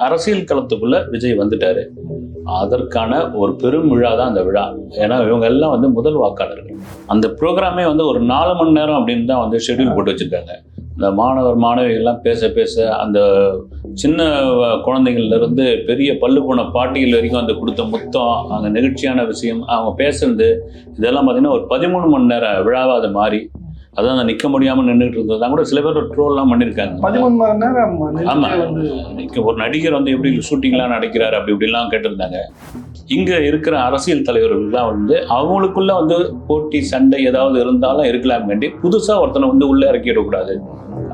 அரசியல் களத்துக்குள்ள விஜய் வந்துட்டாரு. அதற்கான ஒரு பெரும் விழா தான் அந்த விழா. ஏன்னா இவங்க எல்லாம் வந்து முதல் வாக்காளர்கள். அந்த ப்ரோக்ராமே வந்து ஒரு 4 மணி நேரம் அப்படின்னு தான் வந்து ஷெட்யூல் போட்டு வச்சிருக்காங்க. இந்த மாணவர் மாணவிகள்லாம் பேச பேச அந்த சின்ன குழந்தைகள்ல இருந்து பெரிய பல்லு போன பாட்டிகள் வரைக்கும் அந்த கொடுத்த முத்தம், அங்கே நிகழ்ச்சியான விஷயம், அவங்க பேசுறது இதெல்லாம் பார்த்தீங்கன்னா ஒரு 13 மணி நேர விழாவாக அது மாறி, அதான் நிற்க முடியாமல் நின்றுட்டு இருந்ததுலாம் கூட சில பேர் ட்ரோல்லாம் பண்ணியிருக்காங்க. 13 மணி நேரம். ஆமாம், ஒரு நடிகர் வந்து எப்படி ஷூட்டிங்லாம் நடிக்கிறாரு அப்படி இப்படிலாம் கேட்டிருந்தாங்க. இங்கே இருக்கிற அரசியல் தலைவர்கள்லாம் வந்து அவங்களுக்குள்ள வந்து போட்டி சண்டை ஏதாவது இருந்தாலும் இருக்கலாம் வேண்டி புதுசாக ஒருத்தனை வந்து உள்ளே இறக்கிடக்கூடாது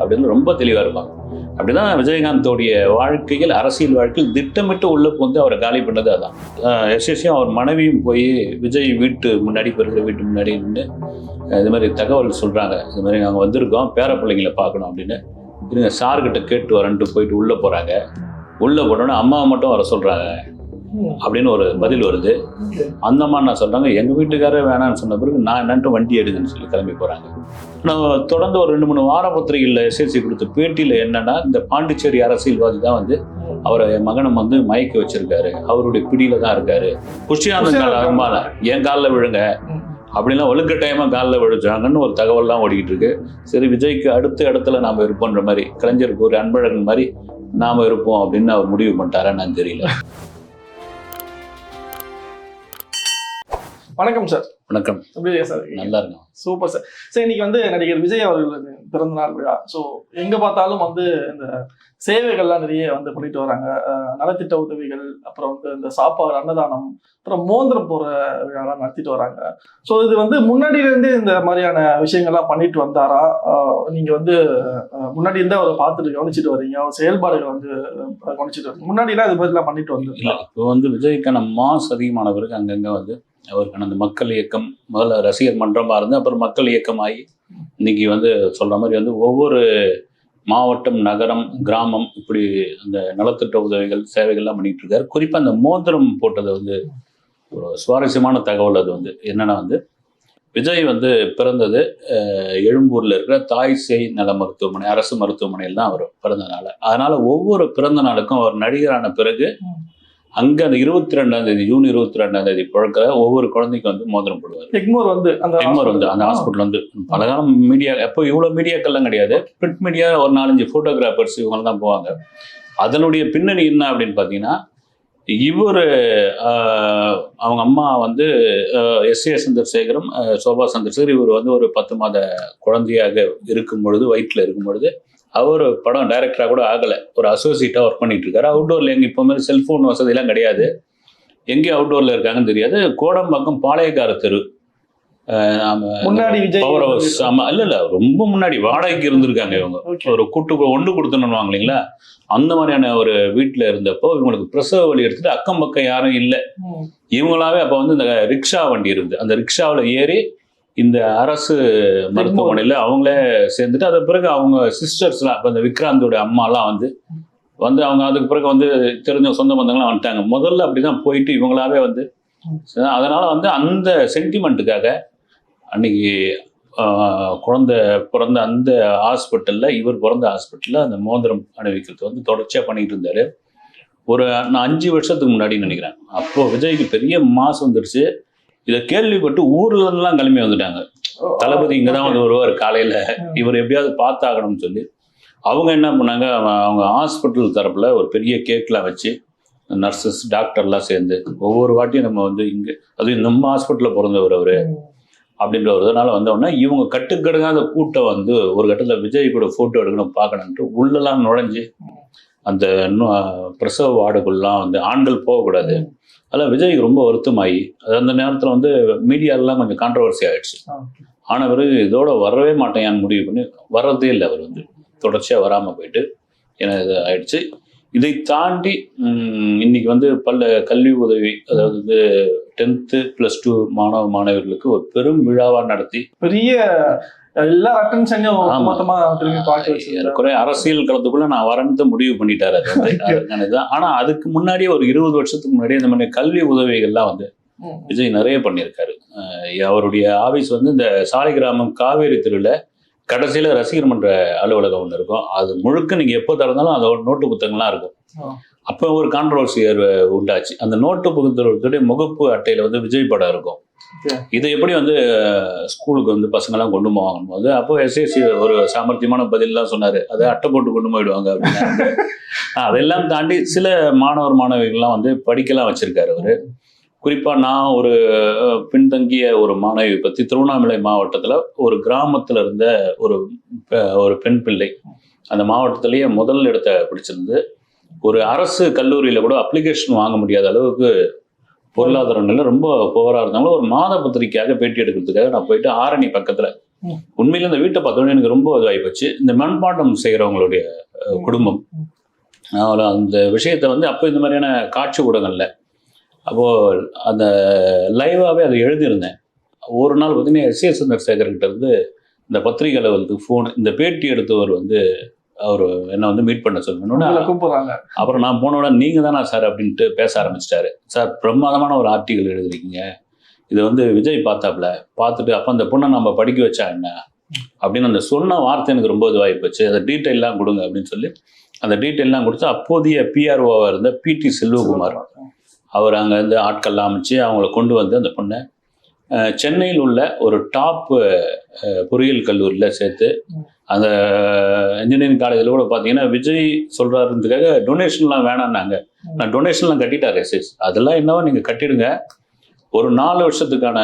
அப்படின்னு ரொம்ப தெளிவாக இருப்பாங்க. அப்படிதான் விஜயகாந்தோடைய வாழ்க்கையில், அரசியல் வாழ்க்கையில் திட்டமிட்டு உள்ள வந்து அவரை காலி பண்ணது அதான். எஸ்எஸ்சியும் அவர் மனைவியும் போய் விஜய் வீட்டு முன்னாடி வீட்டு முன்னாடி நின்று இது மாதிரி தகவல் சொல்கிறாங்க. இது மாதிரி நாங்கள் வந்திருக்கோம், பேர பிள்ளைங்களை பார்க்கணும் அப்படின்னு. இருங்க சார்கிட்ட கேட்டு வரன்ட்டு போயிட்டு உள்ளே போகிறாங்க. உள்ளே போனோன்னே அம்மாவை மட்டும் வர சொல்கிறாங்க அப்படின்னு ஒரு பதில் வருது. அந்த அம்மா என்ன சொல்கிறாங்க, எங்கள் வீட்டுக்காரே வேணான்னு சொன்ன பிறகு நான் என்னன்ட்டு வண்டி எடுக்குன்னு சொல்லி கிளம்பி போகிறாங்க. நான் தொடர்ந்து ஒரு 2-3 வார பத்திரிகையில் எஸ்எஸ்சி கொடுத்த பேட்டியில் என்னன்னா, இந்த பாண்டிச்சேரி அரசியல்வாதி தான் வந்து அவரை என் மகனை வந்து மயக்க வச்சிருக்காரு, அவருடைய பிடியில தான் இருக்காரு, புஷ்யானந்த கால அருமால என் காலில் விழுங்க அப்படின்லாம் வலுக்கட்டாயமாக காலில் விழுச்சாங்கன்னு ஒரு தகவல்லாம் ஓடிக்கிட்டு இருக்கு. சரி, விஜய்க்கு அடுத்த இடத்துல நாம் இருப்போன்ற மாதிரி, கலைஞருக்கு ஒரு அன்பழகன் மாதிரி நாம் இருப்போம் அப்படின்னு அவர் முடிவு பண்ணிட்டாரான்னு நான் தெரியல. வணக்கம் சார். வணக்கம். எப்படி சார்? நல்லா இருக்கும். Super sir. சார், இன்னைக்கு வந்து நடிகர் விஜய் அவர்களது பிறந்தநாள் விழா. ஸோ எங்கே பார்த்தாலும் வந்து இந்த சேவைகள்லாம் நிறைய வந்து பண்ணிட்டு வராங்க. நலத்திட்ட உதவிகள், அப்புறம் வந்து இந்த சாப்பாடு, அன்னதானம், அப்புறம் மோந்திரம் போகிற விழாலாம் நடத்திட்டு வராங்க. ஸோ இது வந்து முன்னாடியிலேருந்து இந்த மாதிரியான விஷயங்கள்லாம் பண்ணிட்டு வந்தாரா? நீங்கள் வந்து முன்னாடி இருந்தால் அவரை பார்த்துட்டு கவனிச்சுட்டு வரீங்க, அவர் செயல்பாடுகள் வந்து கவனிச்சுட்டு வரீங்க. முன்னாடிலாம் இது மாதிரிலாம் பண்ணிட்டு வந்துருக்கீங்களா? இப்போ வந்து விஜய்க்கான மாஸ் அதிகமான பிறகு அங்கங்கே வந்து அவருக்கான அந்த மக்கள் இயக்கம், முதல்ல ரசிகர் மன்றமாக இருந்து அப்புறம் மக்கள் இயக்கமாகி இன்னைக்கு வந்து சொல்கிற மாதிரி வந்து ஒவ்வொரு மாவட்டம், நகரம், கிராமம் இப்படி அந்த நலத்திட்ட உதவிகள் சேவைகள்லாம் பண்ணிட்டு இருக்காரு. குறிப்பாக அந்த மோதிரம் போட்டது வந்து ஒரு சுவாரஸ்யமான தகவல். அது வந்து என்னன்னா வந்து விஜய் வந்து பிறந்தது எழும்பூரில் இருக்கிற தாய் சேய் நல மருத்துவமனை, அரசு மருத்துவமனையில் தான் அவர் பிறந்தனால. அதனால ஒவ்வொரு பிறந்த நாளுக்கும் அவர் நடிகரான பிறகு அங்கே அந்த 22ஆம் தேதி, ஜூன் 22ஆம் தேதி பிறக்கிற ஒவ்வொரு குழந்தைக்கும் வந்து மோதிரம் போடுவார். எக்மோர் வந்து அந்த ஹாஸ்பிட்டல் வந்து பலகாலம் மீடியா, எப்போ இவ்வளோ மீடியாக்கள்லாம் கிடையாது, பிரிண்ட் மீடியா ஒரு 4-5 ஃபோட்டோகிராஃபர்ஸ் இவங்க தான் போவாங்க. அதனுடைய பின்னணி என்ன அப்படின்னு பார்த்தீங்கன்னா, இவர் அவங்க அம்மா வந்து எஸ்.ஏ. சந்திரசேகரம், சோபா சந்திரசேகர், இவர் வந்து ஒரு 10 மாத குழந்தையாக இருக்கும் பொழுது, வயிற்றில் இருக்கும் பொழுது அவர் படம் டைரக்டராக கூட ஆகலை, ஒரு அசோசியேட்டாக ஒர்க் பண்ணிட்டு இருக்காரு. அவுட்டோரில் எங்கே இப்போ மாதிரி செல்ஃபோன் வசதியெல்லாம் கிடையாது, எங்கே அவுட்டோரில் இருக்காங்கன்னு தெரியாது. கோடம்பாக்கம் பாளையக்கார தெரு முன்னாடி பவர் ஹவுஸ். ஆமாம், இல்லை ரொம்ப முன்னாடி வாடகைக்கு இருந்திருக்காங்க இவங்க. ஒரு ஒன்று கொடுத்துன்னு இல்லைங்களா, அந்த மாதிரியான ஒரு வீட்டில் இருந்தப்போ இவங்களுக்கு பிரசவ வழி எடுத்துட்டு அக்கம் பக்கம் யாரும் இல்லை. இவங்களாவே அப்போ வந்து இந்த ரிக்ஷா வண்டி இருந்து அந்த ரிக்ஷாவில் ஏறி இந்த அரசு மருத்துவமனையில் அவங்களே சேர்ந்துட்டு, அது பிறகு அவங்க சிஸ்டர்ஸ்லாம், இப்போ இந்த விக்ராந்தோட அம்மாலாம் வந்து அவங்க அதுக்கு பிறகு வந்து தெரிஞ்ச சொந்த பந்தங்கள்லாம் வந்துட்டாங்க. முதல்ல அப்படிதான் போயிட்டு இவங்களாவே வந்து, அதனால வந்து அந்த சென்டிமெண்ட்டுக்காக அன்னைக்கு குழந்தை பிறந்த அந்த ஹாஸ்பிட்டலில், இவர் பிறந்த ஹாஸ்பிட்டலில் அந்த மோதிரம் அணிவிக்கிறது வந்து தொடர்ச்சியாக பண்ணிட்டு இருந்தாரு. ஒரு நான் 5 வருஷத்துக்கு முன்னாடி நினைக்கிறேன். அப்போது விஜய்க்கு பெரிய மாசு வந்துடுச்சு. இதை கேள்விப்பட்டு ஊர்லாம் கிளம்பி வந்துட்டாங்க. தளபதி இங்கே தான் வந்து வருவார் காலையில், இவர் எப்படியாவது பார்த்தாகணும்னு சொல்லி அவங்க என்ன பண்ணாங்க, அவங்க ஹாஸ்பிட்டல் தரப்பில் ஒரு பெரிய கேக்லாம் வச்சு நர்சஸ் டாக்டர்லாம் சேர்ந்து ஒவ்வொரு வாட்டியும் நம்ம வந்து இங்கே, அதுவும் நம்ம ஹாஸ்பிட்டலில் பிறந்தவர் அவர் அப்படின்ற ஒரு இதனால வந்தோடனே இவங்க கட்டுக்கடுக்காத கூட்டம் வந்து ஒரு கட்டத்தில் விஜய் கூட ஃபோட்டோ எடுக்கணும் பார்க்கணுன்ட்டு உள்ளெல்லாம் நுழைஞ்சு அந்த பிரசவ வார்டுக்குள்ளலாம் வந்து ஆண்கள் போகக்கூடாது. அதில் விஜய்க்கு ரொம்ப வருத்தமாகி, அது அந்த நேரத்தில் வந்து மீடியாலெலாம் கொஞ்சம் கான்ட்ரவர்சி ஆகிடுச்சு. ஆனால் இதோட வரவே மாட்டேன் முடிவு பண்ணி வர்றதே இல்லை. அவர் வந்து தொடர்ச்சியாக வராமல் போயிட்டு ஏன்னா இது ஆயிடுச்சு. இதை தாண்டி இன்னைக்கு வந்து பல கல்வி உதவி, அதாவது வந்து 10th +2 மாணவர்களுக்கு ஒரு பெரும் விழாவாக நடத்தி பெரிய எல்லா அட்டென்ஷனையும் மொத்தமா திரும்பி பார்க்க அரசியல் களத்துக்குள்ள நான் வரேன்னு முடிவு பண்ணிட்டாரு. அது ஆனா அதுக்கு முன்னாடியே ஒரு 20 வருஷத்துக்கு முன்னாடியே இந்த மாதிரி கல்வி உதவிகள்லாம் வந்து விஜய் நிறைய பண்ணியிருக்காரு. அவருடைய ஆபீஸ் வந்து இந்த சாலிகிராமம் காவேரி தெருவில் கடைசியில் ரசிகர் மன்ற அலுவலகம் ஒன்று இருக்கும். அது முழுக்க நீங்கள் எப்போ திறந்தாலும் அதோட நோட்டு புத்தகங்கள்லாம் இருக்கும். அப்போ ஒரு கான்ட்ரவர்சி உண்டாச்சு. அந்த நோட்டு புத்தகத்துடைய முகப்பு அட்டையில் வந்து விஜய் படம் இருக்கும். இதை எப்படி வந்து ஸ்கூலுக்கு வந்து பசங்கள்லாம் கொண்டு போவாங்கன்னு போது அப்போ எஸ்எஸ்சி ஒரு சாமர்த்தியமான பதிலாம் சொன்னார். அதை அட்டை போட்டு கொண்டு போயிடுவாங்க அப்படின்னு. அதெல்லாம் தாண்டி சில மாணவர்கள்லாம் வந்து படிக்கலாம் வச்சிருக்காரு அவர். குறிப்பாக நான் ஒரு பின்தங்கிய ஒரு மாணவி பற்றி திருவண்ணாமலை மாவட்டத்தில் ஒரு கிராமத்தில் இருந்த ஒரு பெண் பிள்ளை அந்த மாவட்டத்திலேயே முதல் இடத்தை பிடிச்சிருந்து ஒரு அரசு கல்லூரியில் கூட அப்ளிகேஷன் வாங்க முடியாத அளவுக்கு பொருளாதார நிலை ரொம்ப புவராக இருந்தாலும் ஒரு மாத பத்திரிக்கையாக பேட்டி எடுக்கிறதுக்காக நான் போயிட்டு ஆரணி பக்கத்தில் உண்மையில இந்த வீட்டை பார்த்தோன்னே எனக்கு ரொம்ப இதுவாகி போச்சு. இந்த மண்பாண்டம் செய்கிறவங்களுடைய குடும்பம் அந்த விஷயத்தை வந்து அப்போ இந்த மாதிரியான காட்சி ஊடகங்கள்ல அப்போது அந்த லைவாகவே அதை எழுதியிருந்தேன். ஒரு நாள் பார்த்தீங்கன்னா எஸ் சந்திரசேகர்கிட்ட இருந்து இந்த பத்திரிகை லெவலுக்கு ஃபோன் இந்த பேட்டி எடுத்தவர் வந்து அவர் என்னை வந்து மீட் பண்ண சொல்லணும்னு கூப்பிடுறாங்க. அப்புறம் நான் போனோட நீங்கள் தானா சார் அப்படின்ட்டு பேச ஆரம்பிச்சிட்டாரு. சார் பிரமாதமான ஒரு ஆர்டிகல் எழுதுறீங்க, இதை வந்து விஜய் பார்த்தாப்புல பார்த்துட்டு அப்போ அந்த பொண்ணை நம்ம படிக்க வச்சா என்ன அப்படின்னு அந்த சொன்ன வார்த்தை எனக்கு ரொம்ப இதுவாகி போச்சு. அதை டீட்டெயிலாம் கொடுங்க அப்படின்னு சொல்லி அந்த டீட்டெயிலாம் கொடுத்து அப்போதைய பிஆர்ஓவாக இருந்த பிடி செல்வகுமார் அவர் அங்கே இருந்து ஆட்கள்லாம் அமைச்சு அவங்கள கொண்டு வந்து அந்த பொண்ணை சென்னையில் உள்ள ஒரு டாப் பொறியியல் கல்லூரியில் சேர்த்து அந்த இன்ஜினியரிங் காலேஜில் கூட பார்த்தீங்கன்னா விஜய் சொல்கிறாருன்றதுக்காக டொனேஷன்லாம் வேணான்னாங்க. நான் டொனேஷன்லாம் கட்டிட்டார் எஸ்எஸ். அதெல்லாம் என்னவோ நீங்கள் கட்டிடுங்க. ஒரு 4 வருஷத்துக்கான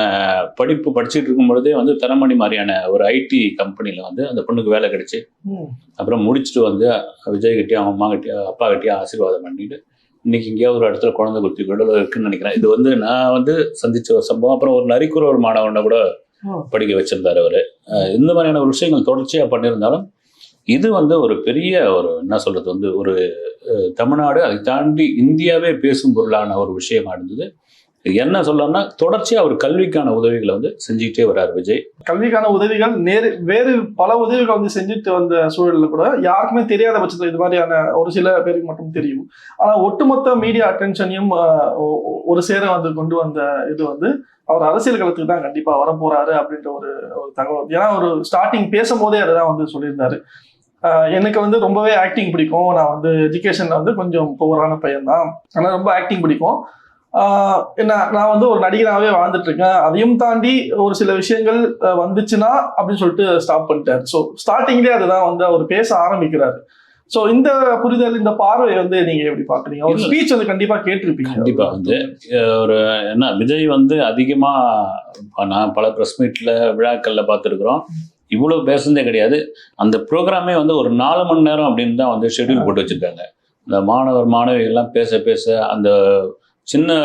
படிப்பு படிச்சுட்டு இருக்கும் பொழுதே வந்து தரமணி மாதிரியான ஒரு ஐடி கம்பெனியில் வந்து அந்த பொண்ணுக்கு வேலை கிடைச்சி அப்புறம் முடிச்சுட்டு வந்து விஜய் கிட்டேயும் அவங்க அம்மா கிட்டேயும் அப்பா கிட்டேயும் ஆசீர்வாதம் பண்ணிட்டு இன்னைக்கு இங்கேயா ஒரு இடத்துல குழந்தை குத்தி கூட இருக்குன்னு நினைக்கிறேன். இது வந்து நான் வந்து சந்திச்ச ஒரு சம்பவம். அப்புறம் ஒரு நரிக்குற ஒரு மாணவனை கூட படிக்க வச்சிருந்தாரு அவரு. இந்த மாதிரியான ஒரு விஷயங்கள் தொடர்ச்சியா பண்ணியிருந்தாலும் இது வந்து ஒரு பெரிய ஒரு என்ன சொல்றது வந்து ஒரு தமிழ்நாடு அதை தாண்டி இந்தியாவே பேசும் பொருளான ஒரு விஷயமா இருந்தது. என்ன சொல்லணும்னா தொடர்ச்சியா அவர் கல்விக்கான உதவிகளை வந்து செஞ்சுக்கிட்டே வர்றாரு விஜய். கல்விக்கான உதவிகள் வேறு பல உதவிகள் வந்து செஞ்சுட்டு வந்த சூழல்ல கூட யாருக்குமே தெரியாத பட்சத்தில் இது மாதிரியான ஒரு சில பேருக்கு மட்டும் தெரியும். ஆனா ஒட்டுமொத்த மீடியா அட்டென்ஷனையும் ஒரு சேர வந்து கொண்டு வந்த இது வந்து அவர் அரசியல் களத்துக்கு தான் கண்டிப்பா வர போறாரு அப்படின்ற ஒரு தகவல். ஏன்னா ஒரு ஸ்டார்டிங் பேசும்போதே அதுதான் வந்து சொல்லியிருந்தாரு. எனக்கு வந்து ரொம்பவே ஆக்டிங் பிடிக்கும், நான் வந்து எஜுகேஷன்ல வந்து கொஞ்சம் புவரான பையன் தான், ஆனால் ரொம்ப ஆக்டிங் பிடிக்கும், நான் வந்து ஒரு நடிகராகவே வாழ்ந்துட்டு இருக்கேன், அதையும் தாண்டி ஒரு சில விஷயங்கள் வந்துச்சுன்னா அப்படின்னு சொல்லிட்டு ஸ்டாப் பண்ணிட்டார். ஸோ ஸ்டார்டிங்லேயே அதுதான் வந்து அவர் பேச ஆரம்பிக்கிறாரு. ஸோ இந்த புரிதல் இந்த பார்வை வந்து நீங்க எப்படி பாக்குறீங்க? ஒரு ஸ்பீச் வந்து கண்டிப்பா கேட்டிருப்பீங்க. கண்டிப்பா வந்து ஒரு என்ன விஜய் வந்து அதிகமா நான் பல ப்ரெஸ் மீட்ல விழாக்கள்ல பார்த்துருக்குறோம். இவ்வளவு பேசுனதே கிடையாது. அந்த ப்ரோக்ராமே வந்து ஒரு 4 மணி நேரம் அப்படின்னு தான் வந்து ஷெட்யூல் போட்டு வச்சிருக்காங்க. இந்த மாணவிகள்லாம் பேச பேச அந்த சின்ன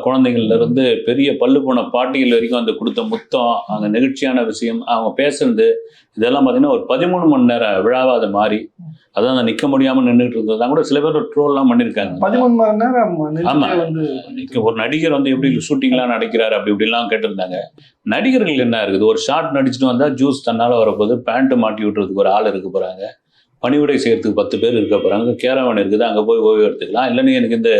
குழந்தைகள்ல இருந்து பெரிய பல்லு போன பாட்டிகள் வரைக்கும் அந்த கொடுத்த முத்தம், அந்த நெகிழ்ச்சியான விஷயம், அவங்க பேசுறது இதெல்லாம் பார்த்தீங்கன்னா ஒரு 13 மணி நேரம் விழாவா அது மாறி அதான் அந்த நிற்க முடியாமல் நின்றுட்டு இருந்ததுதான் கூட சில பேர் ட்ரோல்லாம் பண்ணியிருக்காங்க. 13 மணி நேரம். ஆமா, ஒரு நடிகர் வந்து எப்படி ஷூட்டிங்லாம் நடிக்கிறாரு அப்படி இப்படிலாம் கேட்டிருந்தாங்க. நடிகர்கள் என்ன இருக்குது, ஒரு ஷார்ட் நடிச்சுட்டு வந்தால் ஜூஸ் தன்னால வரப்போது, பேண்ட்டு மாட்டி விட்டுறதுக்கு ஒரு ஆள் இருக்க போறாங்க, பணிவிடை செய்யறதுக்கு 10 பேர் இருக்க போறாங்க, கேரவன் இருக்குது அங்கே போய் ஓய்வு எடுத்துக்கலாம், இல்லைன்னு எனக்கு இந்த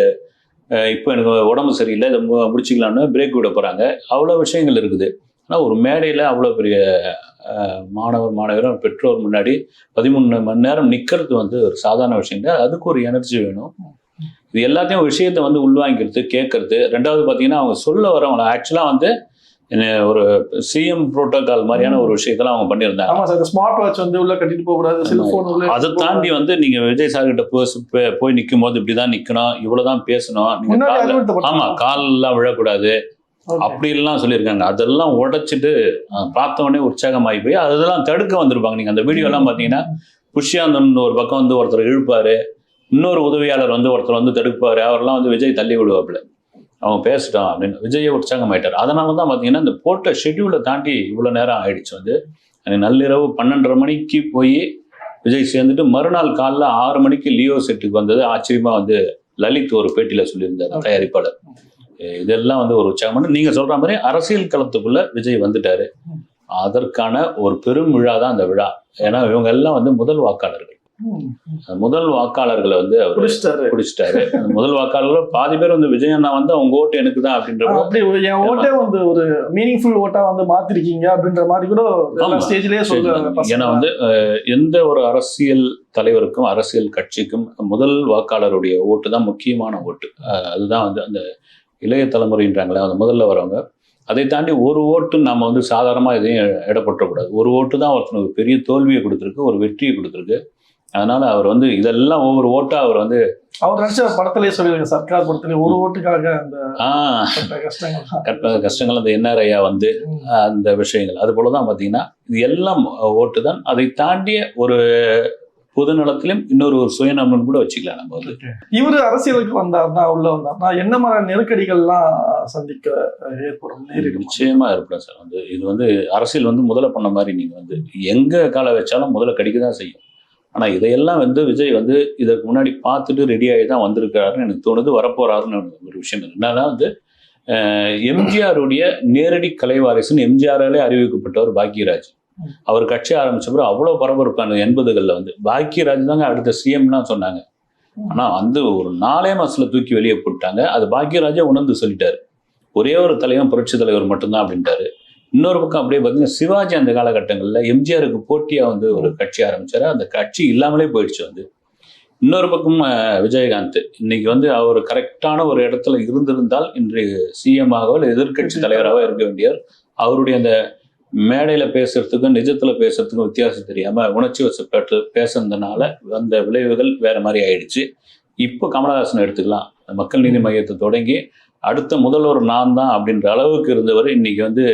இப்போ எனக்கு உடம்பு சரியில்லை இதை முடிச்சிக்கலான்னு பிரேக் விட போகிறாங்க. அவ்வளோ விஷயங்கள் இருக்குது. ஆனால் ஒரு மேடையில் அவ்வளோ பெரிய மாணவரும் பெற்றோர் முன்னாடி 13 மணி நேரம் நிற்கிறது வந்து ஒரு சாதாரண விஷயம் இல்லை. அதுக்கு ஒரு எனர்ஜி வேணும். இது எல்லாத்தையும் விஷயத்தை வந்து உள்வாங்கிக்கிறது, கேட்கறது. ரெண்டாவது பார்த்தீங்கன்னா அவங்க சொல்ல வரவங்க ஆக்சுவலாக வந்து ஒரு சிஎம் புரோட்டோகால் மாதிரியான ஒரு விஷயத்தெல்லாம் அவங்க பண்ணியிருந்தாங்க. ஆமா சார், ஸ்மார்ட் வாட்ச் வந்து உள்ள கட்டிட்டு போக கூடாது, செல்போன் உள்ள. அதை தாண்டி வந்து நீங்க விஜய் சார் கிட்ட போய் நிற்கும் போது இப்படிதான் நிக்கணும், இவ்வளவுதான் பேசணும், நீங்க ஆமா காலெல்லாம் விழக்கூடாது அப்படிலாம் சொல்லியிருக்காங்க. அதெல்லாம் உடைச்சிட்டு பார்த்த உடனே உற்சாகமாகி போய் அதெல்லாம் தடுக்க வந்திருப்பாங்க. நீங்க அந்த வீடியோ எல்லாம் பாத்தீங்கன்னா புஷ்யாந்தன் ஒரு பக்கம் வந்து ஒருத்தர் இழுப்பாரு, இன்னொரு உதவியாளர் வந்து ஒருத்தர் வந்து தடுப்பாரு, அவரெல்லாம் வந்து விஜய் தள்ளி விடுவாப்புல, அவன் பேசிட்டான் அப்படின்னு விஜயை உற்சாகமாயிட்டார். அதனால தான் பார்த்தீங்கன்னா இந்த போட்ட ஷெட்யூலை தாண்டி இவ்வளோ நேரம் ஆயிடுச்சு. வந்து நள்ளிரவு 12:30 மணிக்கு போய் விஜய் சேர்ந்துட்டு மறுநாள் காலைல 6 மணிக்கு லியோ செட்டுக்கு வந்தது ஆச்சரியமா வந்து லலித் ஒரு பேட்டியில் சொல்லியிருந்தார் தயாரிப்பாளர். இதெல்லாம் வந்து ஒரு உற்சாகமான நீங்கள் சொல்கிற மாதிரி அரசியல் களத்துக்குள்ள விஜய் வந்துட்டாரு. அதற்கான ஒரு பெரும் விழா தான் அந்த விழா. ஏன்னா இவங்க எல்லாம் வந்து முதல் வாக்காளர்கள். முதல் வாக்காளர்களை வந்து அவர் புடிச்சிட்டாரு. பிடிச்சிட்டாரு. அந்த முதல் வாக்காளர்கள் பாதி பேர் வந்து விஜய் அண்ணா வந்து அவங்க ஓட்டு எனக்கு தான் அப்படின்ற அப்படி என் ஓட்டே வந்து ஒரு மீனிங்ஃபுல் ஓட்டா வந்து மாத்திருக்கீங்க அப்படின்ற மாதிரி கூட ஸ்டேஜ்லயே சொல்றாங்க. ஏன்னா வந்து எந்த ஒரு அரசியல் தலைவருக்கும் அரசியல் கட்சிக்கும் முதல் வாக்காளருடைய ஓட்டு தான் முக்கியமான ஓட்டு. அதுதான் வந்து அந்த இளைய தலைமுறைன்றாங்களே அந்த முதல்ல வரவங்க. அதை தாண்டி ஒரு ஓட்டு நம்ம வந்து சாதாரணமாக எதையும் இடப்பற்றக்கூடாது. ஒரு ஓட்டு தான் ஒருத்தனுக்கு பெரிய தோல்வியை கொடுத்துருக்கு, ஒரு வெற்றியை கொடுத்துருக்கு. அதனால அவர் வந்து இதெல்லாம் ஒவ்வொரு ஓட்டா அவர் வந்து அவர் நினைச்ச படத்திலேயே சொல்லிருங்க, சர்க்கார் படத்திலேயே ஒரு ஓட்டுக்காக அந்த கஷ்டங்கள் அந்த என்ஆர்ஐயா வந்து அந்த விஷயங்கள் அது போலதான் பார்த்தீங்கன்னா இது எல்லாம் ஓட்டு தான். அதை தாண்டிய ஒரு பொது நலத்திலும் இன்னொரு ஒரு சுயநலன் கூட வச்சுக்கலாம் நம்ம வந்து. இவரு அரசியலுக்கு வந்தார்னா உள்ள வந்தார்னா என்ன மாதிரி நெருக்கடிகள்லாம் சந்திக்க ஏற்படும்? நிச்சயமா ஏற்படும் சார். வந்து இது வந்து அரசியல் வந்து முதல்ல பண்ண மாதிரி நீங்க வந்து எங்க காலை வச்சாலும் முதல்ல கடிக்க தான் செய்யும். ஆனா இதையெல்லாம் வந்து விஜய் வந்து இதற்கு முன்னாடி பார்த்துட்டு ரெடி ஆகி தான் வந்திருக்காருன்னு எனக்கு தோணுது. வரப்போறாருன்னு ஒரு விஷயம் என்னதான் வந்து எம்ஜிஆருடைய நேரடி கலைவாரிசுன்னு எம்ஜிஆராலே அறிவிக்கப்பட்டவர் பாக்யராஜ். அவர் கட்சி ஆரம்பிச்சப்பறம் அவ்வளோ பரபரப்பான 80களில் வந்து பாக்யராஜ் தாங்க அடுத்த சிஎம்லாம் சொன்னாங்க. ஆனால் வந்து ஒரு 4 மாசத்துல தூக்கி வெளியே போட்டாங்க. அது பாக்யராஜே உணர்ந்து சொல்லிட்டாரு, ஒரே ஒரு தலைவன் புரட்சி தலைவர் மட்டும்தான் அப்படின்ட்டாரு. இன்னொரு பக்கம் அப்படியே பார்த்தீங்கன்னா சிவாஜி அந்த காலகட்டங்களில் எம்ஜிஆருக்கு போட்டியாக வந்து ஒரு கட்சி ஆரம்பிச்சாரு. அந்த கட்சி இல்லாமலே போயிடுச்சு வந்து. இன்னொரு பக்கம் விஜயகாந்த் இன்னைக்கு வந்து அவர் கரெக்டான ஒரு இடத்துல இருந்திருந்தால் இன்று சிஎம் ஆகவோ இல்லை எதிர்கட்சி தலைவராகவோ இருக்க வேண்டியவர். அவருடைய அந்த மேடையில பேசுறதுக்கும் நிஜத்துல பேசுறதுக்கும் வித்தியாசம் தெரியாம உணர்ச்சி வசப்பட்டு பேசுறதுனால அந்த விளைவுகள் வேற மாதிரி ஆயிடுச்சு. இப்போ கமலஹாசன் எடுத்துக்கலாம், மக்கள் நீதி மையத்தை தொடங்கி அடுத்த முதல்வர் நான் தான் அப்படின்ற அளவுக்கு இருந்தவர் இன்னைக்கு வந்து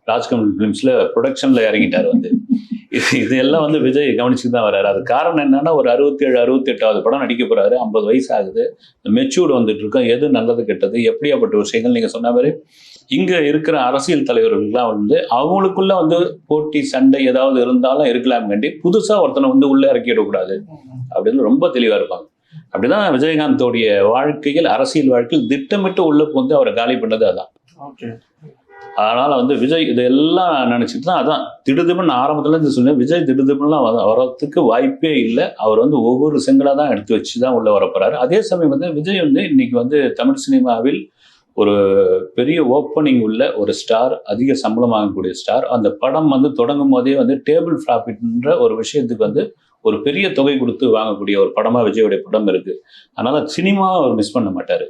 ராஜ்கமல் பிலிம்ஸ்ல ப்ரொடக்ஷன்ல இறங்கிட்டார் வந்து. இதெல்லாம் வந்து விஜய் கவனிச்சுட்டு தான் வர்றாரு. அது காரணம் என்னன்னா ஒரு 67, 68வது படம் நடிக்க போறாரு. 50 வயசு ஆகுது. மெச்சூர்டு வந்துட்டு இருக்கோம். எது நல்லது கெட்டது எப்படியாப்பட்ட விஷயங்கள் நீங்க சொன்ன மாதிரி இங்க இருக்கிற அரசியல் தலைவர்கள்லாம் வந்து அவங்களுக்குள்ள வந்து போட்டி சண்டை ஏதாவது இருந்தாலும் இருக்கலாம் வேண்டி புதுசா ஒருத்தனை வந்து உள்ள இறக்கிடக்கூடாது அப்படின்னு ரொம்ப தெளிவா இருப்பாங்க. அப்படிதான் விஜயகாந்தோடைய வாழ்க்கையில் அரசியல் வாழ்க்கையில் திட்டமிட்டு உள்ள வந்து அவரை காலி பண்ணது அதான். அதனால வந்து விஜய் இதெல்லாம் நினைச்சிட்டு தான் அதான் திடுதிப்புன்னு ஆரம்பத்துல இருந்து சொன்னேன். விஜய் திடுதிப்புலாம் வரத்துக்கு வாய்ப்பே இல்லை. அவர் வந்து ஒவ்வொரு செங்கலா தான் எடுத்து வச்சுதான் உள்ள வரப்போறாரு. அதே சமயம் வந்து விஜய் வந்து இன்னைக்கு வந்து தமிழ் சினிமாவில் ஒரு பெரிய ஓப்பனிங் உள்ள ஒரு ஸ்டார், அதிக சம்பளம் வாங்கக்கூடிய ஸ்டார். அந்த படம் வந்து தொடங்கும் போதே வந்து டேபிள் ப்ராஃபிட்ன்ற ஒரு விஷயத்துக்கு வந்து ஒரு பெரிய தொகை கொடுத்து வாங்கக்கூடிய ஒரு படமா விஜயோடைய படம் இருக்கு. அதனால சினிமாவை அவர் மிஸ் பண்ண மாட்டாரு.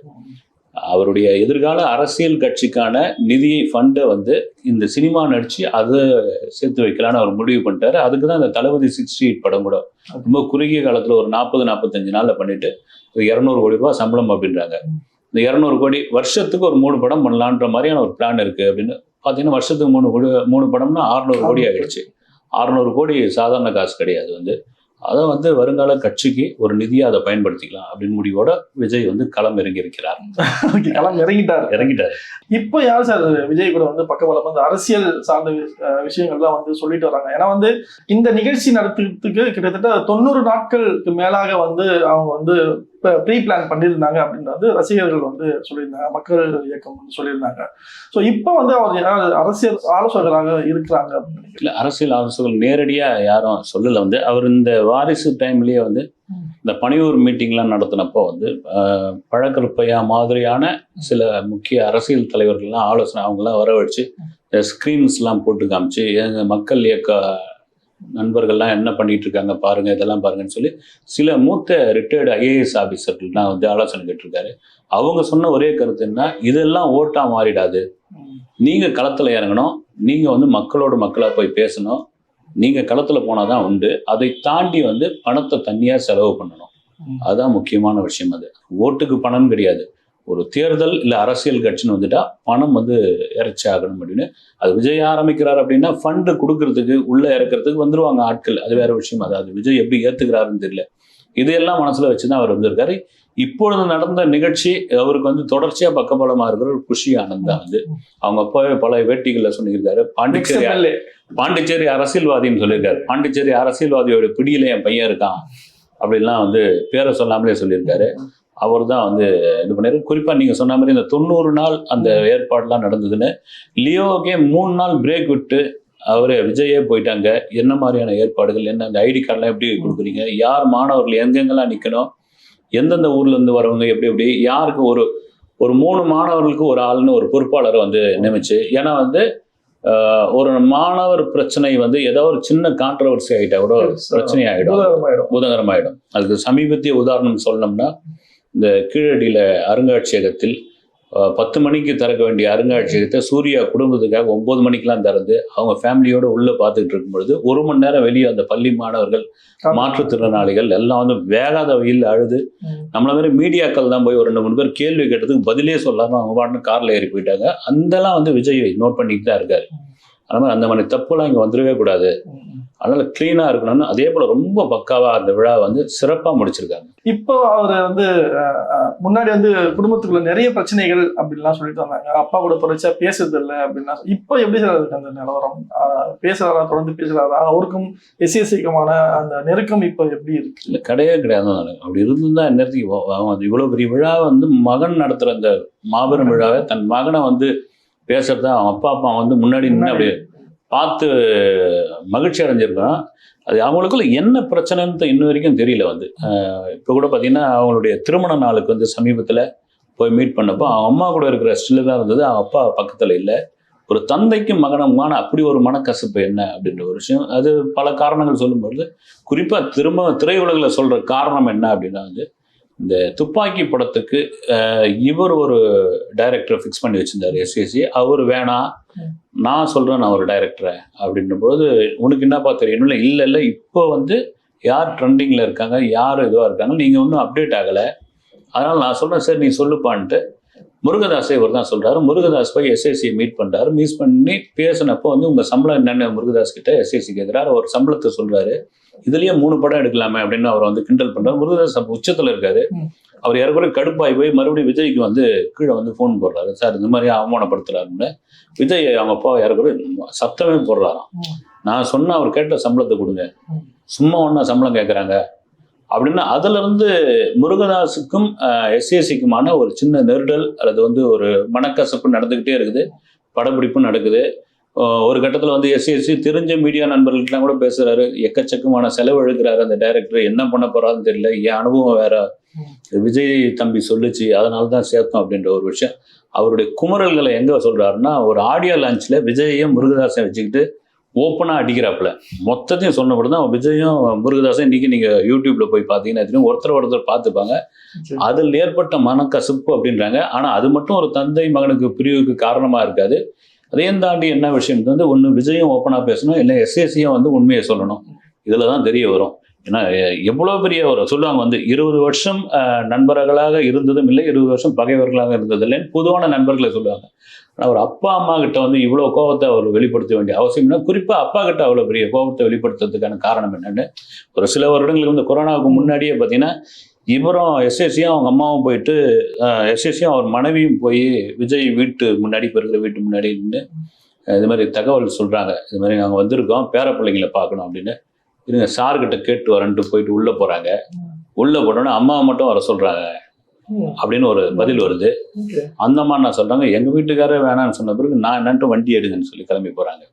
அவருடைய எதிர்கால அரசியல் கட்சிக்கான நிதியை ஃபண்டை வந்து இந்த சினிமா நடிச்சு அதை சேர்த்து வைக்கலான்னு அவர் முடிவு பண்ணிட்டாரு. அதுக்கு தான் இந்த தளபதி 68 படம் கூட ரொம்ப குறுகிய காலத்துல ஒரு 40-45 நாள்ல பண்ணிட்டு 200 கோடி ரூபாய் சம்பளம் அப்படின்றாங்க. இந்த 200 கோடி வருஷத்துக்கு ஒரு 3 படம் பண்ணலான்ற மாதிரியான ஒரு பிளான் இருக்கு அப்படின்னு பார்த்தீங்கன்னா வருஷத்துக்கு 3 படம்னா 600 கோடி ஆகிடுச்சு. 600 கோடி சாதாரண காசு கிடையாது வந்து. அதை வந்து வருங்கால கட்சிக்கு ஒரு நிதியை அதை பயன்படுத்திக்கலாம் அப்படின்னு முடிவோட விஜய் வந்து களம் இறங்கி இருக்கிறார். களம் இறங்கிட்டாரு. இப்போ யார் சார் விஜய் கூட வந்து பக்கபலம் வந்து அரசியல் சார்ந்த விஷயங்கள்லாம் வந்து சொல்லிட்டு வராங்க? ஏன்னா வந்து இந்த நிகழ்ச்சி நடத்துறதுக்கு கிட்டத்தட்ட 90 நாட்களுக்கு மேலாக வந்து அவங்க வந்து ப்ரீ பிளான் பண்ணியிருந்தாங்க அப்படின்றது ரசிகர்கள் வந்து சொல்லியிருந்தாங்க, மக்கள் இயக்கம் வந்து சொல்லியிருந்தாங்க. ஸோ இப்போ வந்து அவர் அரசியல் ஆலோசகராக இருக்கிறாங்க அப்படின்னு இல்லை, அரசியல் ஆலோசகர்கள் நேரடியாக யாரும் சொல்லலை. வந்து அவர் இந்த வாரிசு டைம்லேயே வந்து இந்த பணியூர் மீட்டிங்லாம் நடத்தினப்போ வந்து பழக்கருப்பையா மாதிரியான சில முக்கிய அரசியல் தலைவர்கள்லாம் ஆலோசனை அவங்களாம் வரவழைச்சு ஸ்க்ரீன்ஸ்லாம் போட்டு காமிச்சு எங்கள் மக்கள் இயக்க நண்பர்கள்லாம் என்ன பண்ணிட்டு இருக்காங்க பாருங்க, இதெல்லாம் பாருங்கன்னு சொல்லி சில மூத்த ரிட்டையர்டு ஐஏஎஸ் ஆஃபீஸர்கள்லாம் வந்து ஆலோசனை கேட்டிருக்காரு. அவங்க சொன்ன ஒரே கருத்து என்ன, இதெல்லாம் ஓட்டா மாறிடாது, நீங்க களத்துல இறங்கணும், நீங்க வந்து மக்களோட மக்களா போய் பேசணும், நீங்க களத்துல போனாதான் உண்டு, அதை தாண்டி வந்து பணத்தை தனியா செலவு பண்ணணும், அதுதான் முக்கியமான விஷயம். அது ஓட்டுக்கு பணம் கிடையாது, ஒரு தேர்தல் இல்லை அரசியல் கட்சின்னு வந்துட்டா பணம் வந்து இறைச்சி ஆகணும் அப்படின்னு. அது விஜய் ஆரம்பிக்கிறார் அப்படின்னா ஃபண்டு கொடுக்கறதுக்கு உள்ள இறக்கிறதுக்கு வந்துருவாங்க ஆட்கள், அது வேற விஷயம். அது விஜய் எப்படி ஏத்துக்கிறாருன்னு தெரியல. இதையெல்லாம் மனசுல வச்சுதான் அவர் வந்திருக்காரு. இப்பொழுது நடந்த நிகழ்ச்சி அவருக்கு வந்து தொடர்ச்சியா பக்கபலமா இருக்கிற ஒரு குஷி ஆனந்த் தான் வந்து அவங்க அப்பாவே பல வேட்டிகள்ல சொல்லியிருக்காரு. பாண்டிச்சேரி அரசியல்வாதின்னு சொல்லியிருக்காரு. பாண்டிச்சேரி அரசியல்வாதியோட பிடியில என் பையன் இருக்கான் அப்படின்லாம் வந்து பேரை சொல்லாமலே சொல்லியிருக்காரு. அவர் தான் வந்து இது பண்ணிரு. குறிப்பா நீங்க சொன்ன மாதிரி இந்த 90 நாள் அந்த ஏற்பாடுலாம் நடந்ததுன்னு லியோவுக்கே 3 நாள் பிரேக் விட்டு அவரு விஜயே போயிட்டாங்க, என்ன மாதிரியான ஏற்பாடுகள், என்ன அந்த ஐடி கார்டெலாம் எப்படி கொடுக்குறீங்க, யார் மாணவர்கள் எங்கெங்கெல்லாம் நிற்கணும், எந்தெந்த ஊர்ல இருந்து வரவங்க எப்படி எப்படி, யாருக்கு ஒரு ஒரு 3 மாணவர்களுக்கு ஒரு ஆள்னு ஒரு பொறுப்பாளரை வந்து நியமிச்சு, ஏன்னா வந்து ஒரு மாணவர் பிரச்சனை வந்து ஏதோ ஒரு சின்ன கான்ட்ரவர்சி ஆகிட்டா கூட பிரச்சனை ஆகிடும், பூதகரமாயிடும். அதுக்கு சமீபத்திய உதாரணம் சொல்லணும்னா, இந்த கீழடியில அருங்காட்சியகத்தில் 10 மணிக்கு திறக்க வேண்டிய அருங்காட்சியகத்தை சூர்யா குடும்பத்துக்காக 9 மணிக்கெல்லாம் திறந்து அவங்க ஃபேமிலியோட உள்ள பார்த்துட்டு இருக்கும் பொழுது 1 மணி நேரம் வெளியே அந்த பள்ளி மாணவர்கள், மாற்றுத்திறனாளிகள் எல்லாம் வந்து வேகாத வெயில் அழுது, நம்மள மாதிரி மீடியாக்கள் தான் போய் ஒரு 2-3 பேர் கேள்வி கேட்டதுக்கு பதிலே சொல்லாம அவங்க பாட்டு கார்ல ஏறி போயிட்டாங்க. அந்தெல்லாம் வந்து விஜய் நோட் பண்ணிட்டு தான் இருக்காரு. அது மாதிரி அந்த மாதிரி தப்புலாம் இங்க வந்துடவே கூடாது, அதனால கிளீனா இருக்கணும்னு அதே போல ரொம்ப பக்காவா அந்த விழா வந்து சிறப்பா முடிச்சிருக்காங்க. இப்போ அவரை வந்து முன்னாடி வந்து குடும்பத்துக்குள்ள நிறைய பிரச்சனைகள் அப்படின்லாம் சொல்லிட்டு வந்தாங்க, அப்பா கூட தொடர்ச்சியா பேசுறது இல்லை அப்படின்னா. இப்போ எப்படி சார் இருக்கு அந்த நிலவரம்? பேசுறாரா, தொடர்ந்து பேசுறாரா? அவருக்கும் எஸ்சிஎஸ்சிக்குமான அந்த நெருக்கம் இப்போ எப்படி இருக்கு? இல்லை, கிடையவே கிடையாது. அப்படி இருந்துதான் நேரத்துக்கு அவன் இவ்வளவு பெரிய விழா வந்து மகன் நடத்துற அந்த மாபெரும் விழாவை தன் மகனை வந்து பேசுறத அவன் அப்பா வந்து முன்னாடி நின்று அப்படி பார்த்து மகிழ்ச்சி அடைஞ்சிருக்கான். அது அவங்களுக்குள்ள என்ன பிரச்சனைன்னு இன்ன வரைக்கும் தெரியல. வந்து இப்போ கூட பார்த்தீங்கன்னா அவங்களுடைய திருமண நாளுக்கு வந்து சமீபத்தில் போய் மீட் பண்ணப்போ அவன் அம்மா கூட இருக்கிற ஸ்டில்லு தான் இருந்தது, அவன் அப்பா பக்கத்தில் இல்லை. ஒரு தந்தைக்கும் மகனுமான அப்படி ஒரு மனக்கசப்பு என்ன அப்படின்ற ஒரு விஷயம், அது பல காரணங்கள் சொல்லும்போது குறிப்பாக திரையுலகில் சொல்கிற காரணம் என்ன அப்படின்னா வந்து இந்த துப்பாக்கி படத்துக்கு இவர் ஒரு டைரக்டரை ஃபிக்ஸ் பண்ணி வச்சிருந்தார் எஸ்எஸ்சி. அவர் வேணாம், நான் சொல்கிறேன் நான் ஒரு டைரக்டரை அப்படின்ற போது உனக்கு என்னப்பா தெரியணும், இல்லை இப்போ வந்து யார் ட்ரெண்டிங்கில் இருக்காங்க, யார் இதுவாக இருக்காங்க, நீங்கள் ஒன்றும் அப்டேட் ஆகலை, அதனால் நான் சொல்கிறேன் சார் நீ சொல்லுப்பான்ட்டு முருகதாஸை இவர் தான் சொல்கிறாரு. முருகதாஸ் போய் எஸ்எஸ்சியை மீட் பண்ணுறாரு. மீட் பண்ணி பேசினப்போ வந்து உங்கள் சம்பளம் என்னென்ன முருகதாஸ் கிட்ட எஸ்எஸ்சி கேட்குறாரு. அவர் சம்பளத்தை சொல்கிறாரு. இதுலேயே 3 படம் எடுக்கலாமே அப்படின்னு அவர் வந்து கிண்டல் பண்ணுறாரு. முருகதாஸ் அப்போ உச்சத்தில் இருக்காரு. அவர் ஏறக்குறைய கடுப்பாகி போய் மறுபடியும் விஜய்க்கு வந்து கீழே வந்து ஃபோன் போடுறாரு, சார் இந்த மாதிரி அவமானப்படுத்துறாருன்னு. விஜய் அவங்க அப்பா ஏறக்குறைய சத்தமே போடுறாராம், நான் சொன்ன அவர் கேட்ட சம்பளத்தை கொடுங்க, சும்மா ஒன்றா சம்பளம் கேட்குறாங்க அப்படின்னு. அதுலேருந்து முருகதாஸுக்கும் எஸ்எஸ்சிக்குமான ஒரு சின்ன நெருடல் அல்லது வந்து ஒரு மனக்கசப்பு நடந்துக்கிட்டே இருக்குது, படப்பிடிப்பும் நடக்குது. ஒரு கட்டத்தில் வந்து எஸ்எஸ்சி தெரிஞ்ச மீடியா நண்பர்கள்லாம் கூட பேசுகிறாரு, எக்கச்சக்கமான செலவு எழுதுறாரு அந்த டைரக்டர், என்ன பண்ண போகிறாருன்னு தெரியல, என் அனுபவம் வேற, விஜய் தம்பி சொல்லிச்சு அதனால தான் சேர்த்தோம் அப்படின்ற ஒரு விஷயம். அவருடைய குமரல்களை எங்கே சொல்கிறாருன்னா, ஒரு ஆடியோ லான்ச்சில் விஜயையும் முருகதாஸையும் வச்சுக்கிட்டு ஓப்பனாக அடிக்கிறாப்புல. மொத்தத்தையும் சொன்னபடி தான் விஜயும் முருகதாஸும் இன்றைக்கி நீங்கள் யூடியூப்பில் போய் பார்த்தீங்கன்னா ஒருத்தர் பார்த்துப்பாங்க. அதில் ஏற்பட்ட மனக்கசப்பு அப்படின்றாங்க. ஆனால் அது மட்டும் ஒரு தந்தை மகனுக்கு பிரிவுக்கு காரணமாக இருக்காது. அதையும் தாண்டி என்ன விஷயம் வந்து ஒன்று விஜயும் ஓப்பனாக பேசணும், இல்லை எஸ்எஸ்சியும் வந்து உண்மையை சொல்லணும். இதில் தான் தெரிய வரும். ஏன்னா எவ்வளோ பெரிய ஒரு சொல்லுவாங்க வந்து 20 வருஷம் நண்பர்களாக இருந்ததும் இல்லை, 20 வருஷம் பகைவர்களாக இருந்தது இல்லைன்னு பொதுவான நண்பர்களை சொல்லுவாங்க. ஆனால் ஒரு அப்பா அம்மா கிட்ட வந்து இவ்வளோ கோபத்தை அவர் வெளிப்படுத்த வேண்டிய அவசியம் என்ன, குறிப்பாக அப்பா கிட்ட அவ்வளோ பெரிய கோபத்தை வெளிப்படுத்துறதுக்கான காரணம் என்னென்னு ஒரு சில வருடங்களுக்கு வந்து கொரோனாவுக்கு முன்னாடியே பார்த்தீங்கன்னா இவரும் எஸ்எஸ்சியும் அவங்க அம்மாவும் போயிட்டு எஸ்எஸ்சியும் அவர் மனைவியும் போய் விஜய் வீட்டு முன்னாடி இருக்கிற வீட்டு முன்னாடி நின்று இது மாதிரி தகவல் சொல்கிறாங்க, இது மாதிரி நாங்கள் வந்திருக்கோம் பேர பிள்ளைங்களை பார்க்கணும் அப்படின்னு. இருங்க சார்கிட்ட கேட்டு வரேன்ட்டு போயிட்டு உள்ளே போகிறாங்க. உள்ளே போனோன்னா அம்மாவை மட்டும் வர சொல்கிறாங்க அப்படின்னு ஒரு பதில் வருது. அந்த அம்மா என்ன சொல்கிறாங்க, எங்கள் வீட்டுக்காரே வேணான்னு சொன்ன பிறகு நான் என்னன்ட்டு வண்டி எடுங்கன்னு சொல்லி கிளம்பி போகிறாங்க.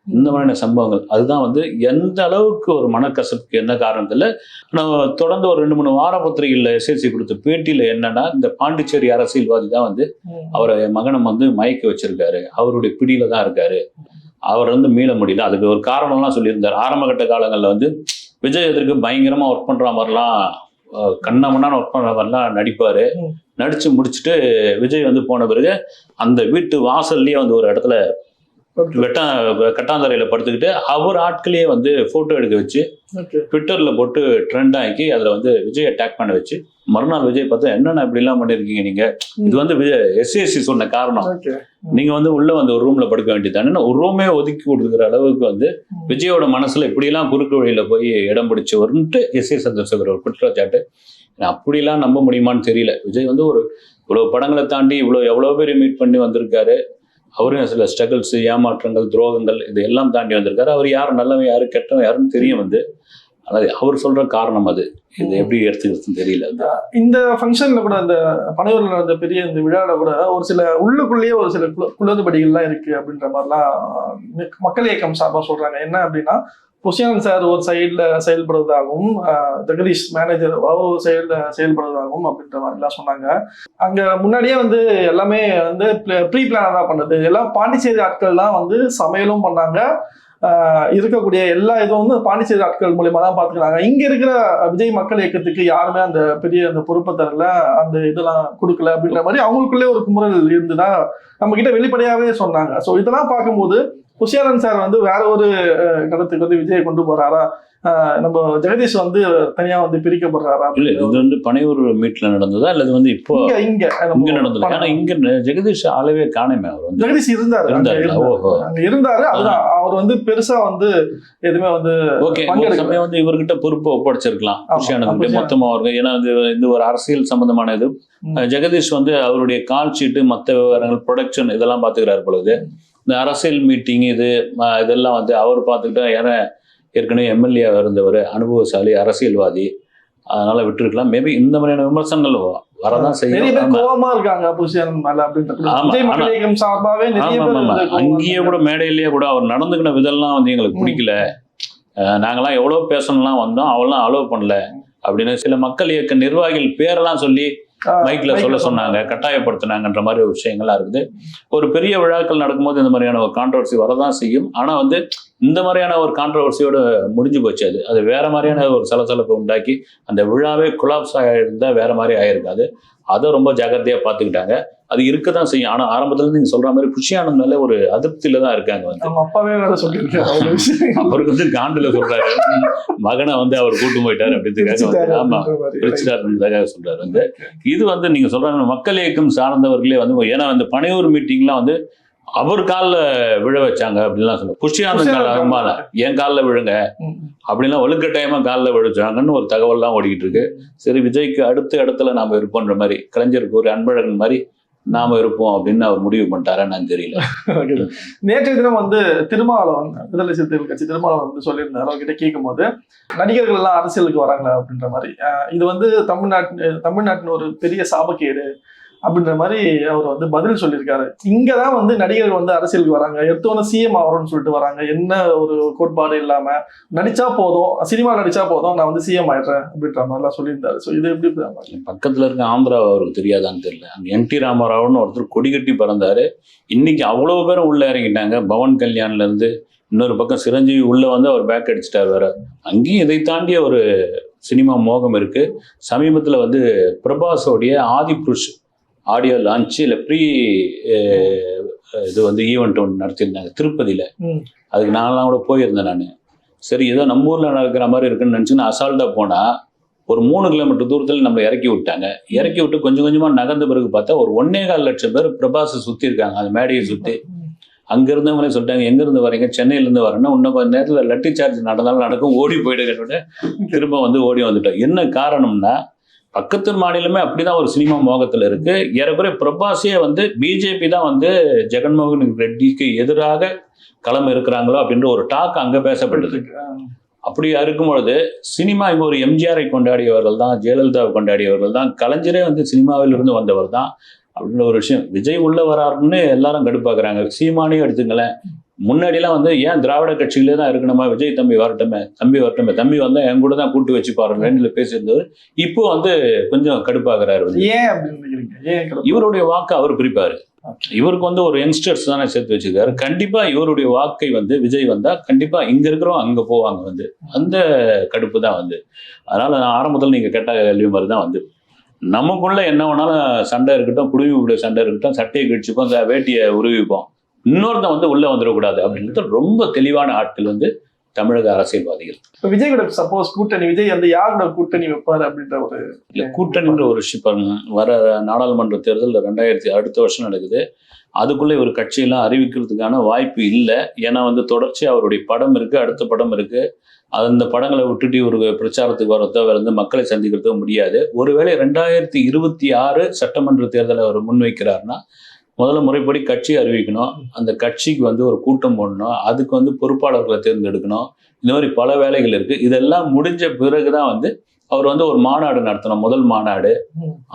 இந்த மாதிரியான சம்பவங்கள் அதுதான் வந்து எந்த அளவுக்கு ஒரு மனக்கசப்புக்கு என்ன காரணத்தில். ஆனால் தொடர்ந்து ஒரு 2-3 வார பத்திரிகையில் எஸ்எஸ்சி கொடுத்த பேட்டியில் என்னன்னா, இந்த பாண்டிச்சேரி அரசியல்வாதி தான் வந்து அவரை மகனை வந்து மயக்க வச்சிருக்காரு, அவருடைய பிடியில தான் இருக்காரு, அவர் வந்து மீள முடியல. அதுக்கு ஒரு காரணம்லாம் சொல்லியிருந்தார். ஆரம்பகட்ட காலங்களில் வந்து விஜய் எதற்கு பயங்கரமாக ஒர்க் பண்ணுற மாதிரிலாம் கண்ணமண்ணான ஒர்க் பண்ணுற மாதிரிலாம் நடிப்பார். நடித்து முடிச்சுட்டு விஜய் வந்து போன பிறகு அந்த வீட்டு வாசல்லையே வந்து ஒரு இடத்துல கட்டாந்தரையில படுத்துக்கிட்டு அவர் ஆட்களையே வந்து போட்டோ எடுக்க வச்சு ட்விட்டர்ல போட்டு ட்ரெண்ட் ஆக்கி அதுல வந்து விஜய் டேக் பண்ண வச்சு மறுநாள் விஜய் பார்த்தா என்னென்ன இப்படி எல்லாம் பண்ணிருக்கீங்க நீங்க, இது வந்து எஸ்எஸ்சி சொன்ன காரணம், நீங்க வந்து உள்ள வந்து ஒரு ரூம்ல படுக்க வேண்டியதானே, ஒரு ரூமே ஒதுக்கி கொடுக்குற அளவுக்கு வந்து விஜயோட மனசுல இப்படியெல்லாம் குறுக்கு வழியில போய் இடம் பிடிச்சு வருன்ட்டு எஸ்ஏ சந்திரசேகர் ஒரு குற்றச்சாட்டு. அப்படிலாம் நம்ப முடியுமான்னு தெரியல. விஜய் வந்து ஒரு இவ்வளவு படங்களை தாண்டி எவ்வளவு பேர் மீட் பண்ணி வந்திருக்காரு. அவரும் சில ஸ்ட்ரகிள்ஸ், ஏமாற்றங்கள், துரோகங்கள் இது எல்லாம் தாண்டி வந்திருக்காரு. அவர் யார் நல்லவன் யாரு கெட்டவன் யாருன்னு தெரியும் வந்து. அதாவது அவர் சொல்ற காரணம் அது. இது எப்படி எடுத்துக்கிறதுன்னு தெரியல. இந்த ஃபங்க்ஷன்ல கூட அந்த பனையூர்ல நடந்த பெரிய இந்த விழாவில கூட ஒரு சில உள்ளுக்குள்ளேயே ஒரு சில குளறுபடிகள்லாம் இருக்கு அப்படின்ற மாதிரிலாம் மக்கள் இயக்கம் சார்பா சொல்றாங்க. என்ன அப்படின்னா, புஷியானந்த் சார் ஒரு சைட்ல செயல்படுவதாகவும், ஜெகதீஷ் மேனேஜர் அவர் ஒரு சைட்ல செயல்படுவதாகவும் அப்படின்ற மாதிரிலாம் சொன்னாங்க. அங்க முன்னாடியே வந்து எல்லாமே வந்து ப்ரீ பிளானடா பண்ணது. எல்லாம் பாண்டிச்சேரி ஆட்கள் தான் வந்து சமையலும் பண்ணாங்க. இருக்கக்கூடிய எல்லா இதுவும் வந்து பாண்டிச்சேரி ஆட்கள் மூலியமா தான் பாத்துக்கிறாங்க. இங்க இருக்கிற விஜய் மக்கள் இயக்கத்துக்கு யாருமே அந்த பெரிய அந்த பொறுப்பை தரல, அந்த இதெல்லாம் கொடுக்கல அப்படின்ற மாதிரி அவங்களுக்குள்ளே ஒரு குமுறல் இருந்துதான் நம்ம கிட்ட வெளிப்படையாவே சொன்னாங்க. ஸோ இதெல்லாம் பார்க்கும்போது புஷியானந்த் சார் வந்து வேற ஒரு கடத்துக்கு வந்து விஜயை கொண்டு போறாரா, நம்ம ஜெகதீஷ் வந்து தனியா வந்து பிரிக்கப்படுறாரா? இல்ல, இது வந்து பனையூர் மீட்ல நடந்ததா இல்ல இது வந்து இப்போ இங்க நடந்தது? ஆனா இங்க ஜெகதீஷ் ஆளவே காணமே. அவர் வந்து ஜெகதீஷ் இருந்தாரு, அங்க இருந்தாரு. அதுதான் அவர் வந்து பெருசா வந்து எதுவுமே வந்து சமயம் வந்து இவர்கிட்ட பொறுப்பை ஒப்படைச்சிருக்கலாம் புஷியானந்த் மொத்தமா அவருக்கு. ஏன்னா இந்த ஒரு அரசியல் சம்பந்தமான இது. ஜெகதீஷ் வந்து அவருடைய கால் ஷீட்டு, மற்ற விவரங்கள், ப்ரொடக்ஷன் இதெல்லாம் பாத்துக்கிறாரு பொழுது. இந்த அரசியல் மீட்டிங் இதெல்லாம் வந்து அவர் பார்த்துக்கிட்டா, ஏன்னா ஏற்கனவே எம்எல்ஏ இருந்தவர், அனுபவசாலி, அரசியல்வாதி, அதனால விட்டுருக்கலாம். மேபி இந்த மாதிரியான விமர்சனங்கள் வரதான் செய்யும். கோவமா இருக்காங்க அங்கேயே கூட மேடையிலேயே கூட அவர் நடந்துக்கின விதெல்லாம் வந்து எங்களுக்கு பிடிக்கல, நாங்கெல்லாம் எவ்வளவு பேசணும்லாம் வந்தோம், அவெல்லாம் அலோவ் பண்ணல அப்படின்னு சில மக்கள் இயக்க நிர்வாகிகள் பேரெல்லாம் சொல்லி மைக்ல சொல்ல சொன்னாங்க, கட்டாயப்படுத்தினாங்கன்ற மாதிரி ஒரு விஷயங்கள்லாம் இருக்குது. ஒரு பெரிய விழாக்கள் நடக்கும்போது இந்த மாதிரியான ஒரு கான்ட்ரவர்சி வரதான் செய்யும். ஆனா வந்து இந்த மாதிரியான ஒரு கான்ட்ரவர்சியோட முடிஞ்சு போச்சு. அது வேற மாதிரியான ஒரு சலசலப்பை உண்டாக்கி அந்த விழாவே குலாப்ஸ் ஆயிருந்தா வேற மாதிரி ஆயிருக்காது. அதை ரொம்ப ஜாக்கிரதையா பார்த்துக்கிட்டாங்க. அது இருக்கதான் செய்யும். ஆனா ஆரம்பத்துல இருந்து நீங்க சொல்ற மாதிரி புஷியானந்த் மேல ஒரு அதிருப்தியில தான் இருக்காங்க. வந்து அவருக்கு வந்து காண்டுல சொல்றாரு, மகனை வந்து அவர் கூட்டு போயிட்டாரு அப்படின்றதுக்காக, ஆமா பிரிச்சுட்டாருன்றதுக்காக சொல்றாரு. வந்து இது வந்து நீங்க சொல்றாங்க மக்கள் இயக்கம் சார்ந்தவர்களே வந்து, ஏன்னா வந்து பனையூர் மீட்டிங்லாம் வந்து அவர் காலில் விழ வச்சாங்க அப்படின்லாம் சொல்லுவாங்க. புஷியானந்த் கால அருமால என் காலில் விழுங்க அப்படின்லாம் வலுக்கட்டாயமா காலில் விழுச்சாங்கன்னு ஒரு தகவல்லாம் ஓடிக்கிட்டு இருக்கு. சரி, விஜய்க்கு அடுத்த இடத்துல நாம இருப்போன்ற மாதிரி, கலைஞருக்கு ஒரு அன்பழகன் மாதிரி நாம இருப்போம் அப்படின்னு அவர் முடிவு பண்ணிட்டாரான்னு எனக்கு தெரியல. நேற்றைய தினம் வந்து திருமாவளவன், விடுதலை சிறுத்தைகள் கட்சி திருமாவளவன் வந்து சொல்லியிருந்தார், அவர்கிட்ட கேட்கும் போது நடிகர்கள் எல்லாம் அரசியலுக்கு வராங்களா அப்படின்ற மாதிரி. இது வந்து தமிழ்நாட்டின் ஒரு பெரிய சாபக்கேடு அப்படின்ற மாதிரி அவர் வந்து பதில் சொல்லியிருக்காரு. இங்கதான் வந்து நடிகர்கள் வந்து அரசியலுக்கு வராங்க, எடுத்தோன்னு சிஎம் ஆகிறோம்னு சொல்லிட்டு வராங்க. என்ன ஒரு கோட்பாடு இல்லாம நடிச்சா போதும், சினிமா நடிச்சா போதும், நான் வந்து சிஎம் ஆயிடுறேன் அப்படின்ற மாதிரிலாம் சொல்லியிருந்தாரு. ஸோ இது எப்படி பக்கத்துல இருக்க ஆந்திரா அவருக்கு தெரியாதான்னு தெரியல. அங்க என்டி ராமராவ்னு ஒருத்தர் கொடி கட்டி பறந்தாரு. இன்னைக்கு அவ்வளவு பேரும் உள்ள இறங்கிட்டாங்க. பவன் கல்யாண்ல இருந்து இன்னொரு பக்கம் சிரஞ்சீவி உள்ள வந்து அவர் பேக் அடிச்சிட்டார் வேற. அங்கேயும் இதை தாண்டிய ஒரு சினிமா மோகம் இருக்கு. சமீபத்துல வந்து பிரபாஸோடைய ஆதி புருஷ் ஆடியோ லான்ச் இல்லை ப்ரீ இது வந்து ஈவெண்ட் ஒன்று நடத்தியிருந்தாங்க திருப்பதியில். அதுக்கு நான்லாம் கூட போயிருந்தேன் நான். சரி, ஏதோ நம்ம ஊரில் நடக்கிற மாதிரி இருக்குன்னு நினச்சின்னு அசால்ட்டாக போனால் ஒரு 3 கிலோமீட்டர் தூரத்தில் நம்ம இறக்கி விட்டாங்க. இறக்கி விட்டு கொஞ்சம் கொஞ்சமாக நகர்ந்த பிறகு பார்த்தா ஒரு 1.25 லட்சம் பேர் பிரபாஸை சுற்றி இருக்காங்க, அந்த மேடையை சுற்றி. அங்கே இருந்தவங்களே சொல்லிட்டாங்க, எங்கேருந்து வரீங்க? சென்னையிலேருந்து வரேன்னா இன்னும் கொஞ்சம் நேரத்தில் லட்டி சார்ஜ் நடந்தாலும் நடக்கும், ஓடி போயிடுங்க. திரும்ப வந்து ஓடி வந்துட்டோம். என்ன காரணம்னா, பக்கத்து மாநிலமே அப்படிதான் ஒரு சினிமா மோகத்துல இருக்கு. ஏறக்குறைய பிரபாஸே வந்து பிஜேபி தான் வந்து ஜெகன்மோகன் ரெட்டிக்கு எதிராக களம் இருக்கிறாங்களோ அப்படின்ற ஒரு டாக் அங்க பேசப்பட்டது. அப்படி இருக்கும்பொழுது சினிமா இங்க ஒரு எம்ஜிஆரை கொண்டாடியவர்கள் தான், ஜெயலலிதாவை கொண்டாடியவர்கள் தான், கலைஞரே வந்து சினிமாவில் இருந்து வந்தவர் தான் அப்படின்ற ஒரு விஷயம். விஜய் உள்ள வராருன்னு எல்லாரும் கடுப்பாக்குறாங்க. சீமானையும் எடுத்துங்களேன், முன்னாடிலாம் வந்து ஏன் திராவிட கட்சியிலே தான் இருக்கணுமா, விஜய் தம்பி வரட்டுமே, தம்பி வந்தா என் கூட தான் கூட்டு வச்சு பாருங்க ரெண்டுல பேசியிருந்தவர். இப்போ வந்து கொஞ்சம் கடுப்பாகிறாரு. இவருடைய வாக்கு அவர் பிரிப்பாரு. இவருக்கு வந்து ஒரு யங்ஸ்டர்ஸ் தானே சேர்த்து வச்சிருக்காரு. கண்டிப்பா இவருடைய வாக்கை வந்து விஜய் வந்தா கண்டிப்பா இங்க இருக்கிறோம் அங்க போவாங்க. வந்து அந்த கடுப்பு தான் வந்து. அதனால நான் ஆரம்பத்தில் நீங்க கேட்ட கேள்வி மாதிரி தான் வந்து, நமக்குள்ள என்ன வேணாலும் சண்டை இருக்கட்டும், குடும்பி சண்டை இருக்கட்டும், சட்டையை கழிச்சுப்போம், அந்த வேட்டியை உருவிப்போம், இன்னொருத்தன் வந்து உள்ள வந்துடக்கூடாது அப்படின்றது ரொம்ப தெளிவான ஆட்கள் வந்து தமிழக அரசியல்வாதிகள். விஜய் கூட சப்போஸ் கூட்டணி, விஜய் வந்து யாரோட கூட்டணி வைப்பாரு அப்படின்ற ஒரு இல்ல கூட்டணின்ற ஒரு விஷயம் வர நாடாளுமன்ற தேர்தல் அடுத்த வருஷம் நடக்குது. அதுக்குள்ள ஒரு கட்சியெல்லாம் அறிவிக்கிறதுக்கான வாய்ப்பு இல்லை. ஏன்னா வந்து தொடர்ச்சியா அவருடைய படம் இருக்கு, அடுத்த படம் இருக்கு. அந்த படங்களை விட்டுட்டு ஒரு பிரச்சாரத்துக்கு வரதோ வந்து மக்களை சந்திக்கிறதோ முடியாது. ஒருவேளை 2026 சட்டமன்ற தேர்தலை அவர் முன்வைக்கிறாருன்னா முதல்ல முறைப்படி கட்சி அறிவிக்கணும், அந்த கட்சிக்கு வந்து ஒரு கூட்டம் போடணும், அதுக்கு வந்து பொறுப்பாளர்களை தேர்ந்தெடுக்கணும். இந்த மாதிரி பல வேலைகள் இருக்கு. இதெல்லாம் முடிஞ்ச பிறகுதான் வந்து அவர் வந்து ஒரு மாநாடு நடத்தணும், முதல் மாநாடு.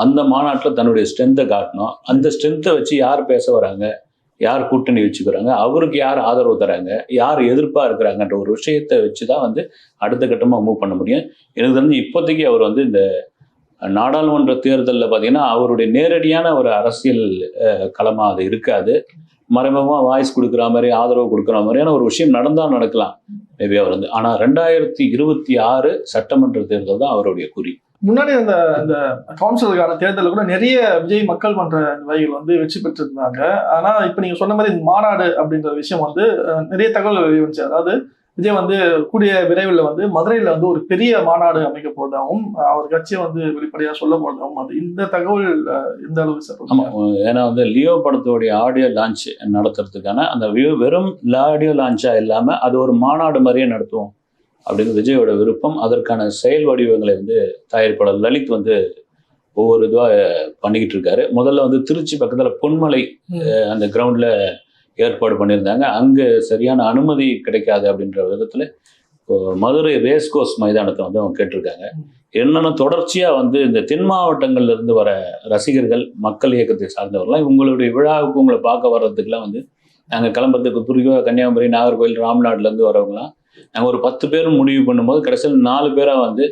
அந்த மாநாட்டில் தன்னுடைய ஸ்ட்ரென்த்தை காட்டணும். அந்த ஸ்ட்ரென்த்தை வச்சு யார் பேச வராங்க, யார் கூட்டணி வச்சுக்கிறாங்க, அவருக்கு யார் ஆதரவு தராங்க, யார் எதிர்ப்பாக இருக்கிறாங்கன்ற ஒரு விஷயத்தை வச்சு தான் வந்து அடுத்த கட்டமாக மூவ் பண்ண முடியும். எனக்கு தெரிஞ்சு இப்போதைக்கு அவர் வந்து இந்த நாடாளுமன்ற தேர்தலில் பார்த்தீங்கன்னா அவருடைய நேரடியான ஒரு அரசியல் களமாக அது இருக்காது. மறைமுகமாக வாய்ஸ் கொடுக்குற மாதிரி, ஆதரவு கொடுக்குற மாதிரியான ஒரு விஷயம் நடந்தால் நடக்கலாம் மேபி அவர் வந்து. ஆனால் 2026 சட்டமன்ற தேர்தல் தான் அவருடைய குறி. முன்னாடி அந்த அந்த கவுன்சிலருக்கான தேர்தலில் கூட நிறைய விஜய் மக்கள் மன்ற நிர்வாகிகள் வந்து வெற்றி பெற்றிருந்தாங்க. ஆனா இப்ப நீங்க சொன்ன மாதிரி மாநாடு அப்படின்ற விஷயம் வந்து நிறைய தகவல்கள் வெளிவந்துச்சு. அதாவது விஜய் வந்து கூடிய விரைவில் வந்து மதுரையில வந்து ஒரு பெரிய மாநாடு அமைக்க போவதாகவும் அவர் கட்சியை வந்து வெளிப்படையா சொல்ல போவதாகவும் அது இந்த தகவல் எந்த அளவுக்கு சார்? ஆமா, ஏன்னா வந்து லியோ படத்தோடைய ஆடியோ லான்ச் நடத்துறதுக்கான அந்த வெறும் ஆடியோ லான்ச்சா இல்லாம அது ஒரு மாநாடு மாதிரியே நடத்துவோம் அப்படின்னு விஜயோட விருப்பம். அதற்கான செயல் வடிவங்களை வந்து தயாரிப்பாளர் லலித் வந்து ஒவ்வொரு இதுவா பண்ணிக்கிட்டு இருக்காரு. முதல்ல வந்து திருச்சி பக்கத்துல பொன்மலை அந்த கிரவுண்ட்ல ஏற்பாடு பண்ணியிருந்தாங்க. அங்கே சரியான அனுமதி கிடைக்காது அப்படின்ற விதத்தில் மதுரை ரேஸ்கோர்ஸ் மைதானத்தை வந்து அவங்க கேட்டிருக்காங்க. என்னென்ன தொடர்ச்சியாக வந்து இந்த தென் மாவட்டங்கள்ல இருந்து வர ரசிகர்கள், மக்கள் இயக்கத்தை சார்ந்தவர்கள்லாம் உங்களுடைய விழாவுக்கு உங்களை பார்க்க வர்றதுக்குலாம் வந்து நாங்கள் கிளம்புறதுக்கு குறிப்பாக கன்னியாகுமரி, நாகர்கோவில், ராம்நாடுலேருந்து வரவங்களாம் நாங்கள் ஒரு 10 பேரும் முடிவு பண்ணும்போது கடைசியில் 4 பேராக வந்து